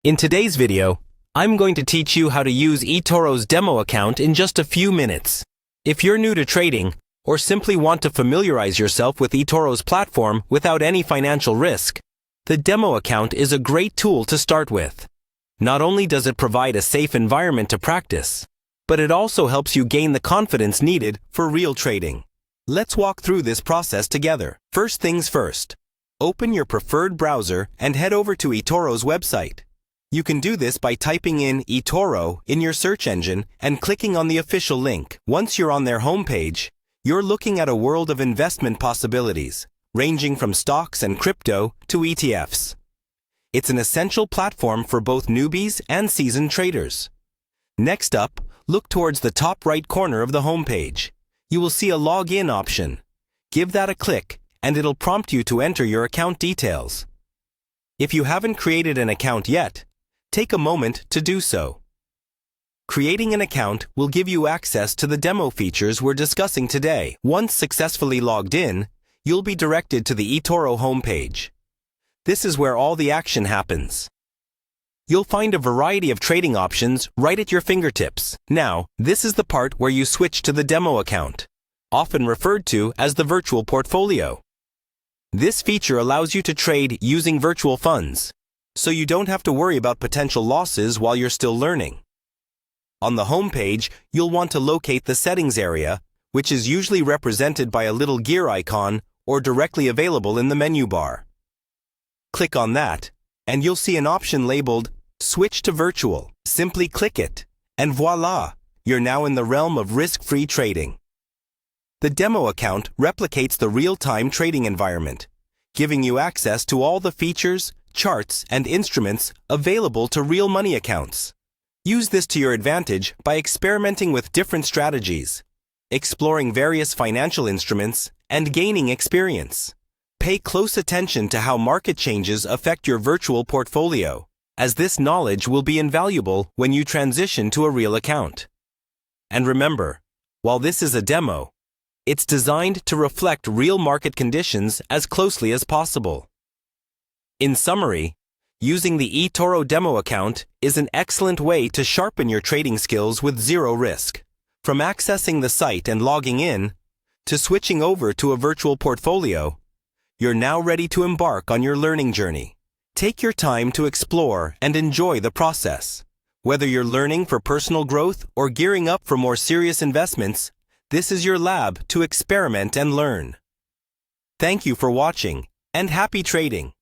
In today's video, I'm going to teach you how to use Etoro's demo account in just a few minutes. If you're new to trading, or simply want to familiarize yourself with Etoro's platform without any financial risk, the demo account is a great tool to start with. Not only does it provide a safe environment to practice, but it also helps you gain the confidence needed for real trading. Let's walk through this process together. First things first, open your preferred browser and head over to Etoro's website. You can do this by typing in Etoro in your search engine and clicking on the official link. Once you're on their homepage, you're looking at a world of investment possibilities, ranging from stocks and crypto to ETFs. It's an essential platform for both newbies and seasoned traders. Next up, look towards the top right corner of the homepage. You will see a login option. Give that a click, and it'll prompt you to enter your account details. If you haven't created an account yet, take a moment to do so. Creating an account will give you access to the demo features we're discussing today. Once successfully logged in, you'll be directed to the Etoro homepage. This is where all the action happens. You'll find a variety of trading options right at your fingertips. Now, this is the part where you switch to the demo account, often referred to as the virtual portfolio. This feature allows you to trade using virtual funds, so you don't have to worry about potential losses while you're still learning. On the home page, you'll want to locate the settings area, which is usually represented by a little gear icon or directly available in the menu bar. Click on that, and you'll see an option labeled Switch to Virtual. Simply click it, and voila, you're now in the realm of risk-free trading. The demo account replicates the real-time trading environment, giving you access to all the features, charts, and instruments available to real money accounts. Use this to your advantage by experimenting with different strategies, exploring various financial instruments, and gaining experience. Pay close attention to how market changes affect your virtual portfolio, as this knowledge will be invaluable when you transition to a real account. And remember, while this is a demo, it's designed to reflect real market conditions as closely as possible. In summary, using the Etoro demo account is an excellent way to sharpen your trading skills with zero risk. From accessing the site and logging in, to switching over to a virtual portfolio, you're now ready to embark on your learning journey. Take your time to explore and enjoy the process. Whether you're learning for personal growth or gearing up for more serious investments, this is your lab to experiment and learn. Thank you for watching, and happy trading!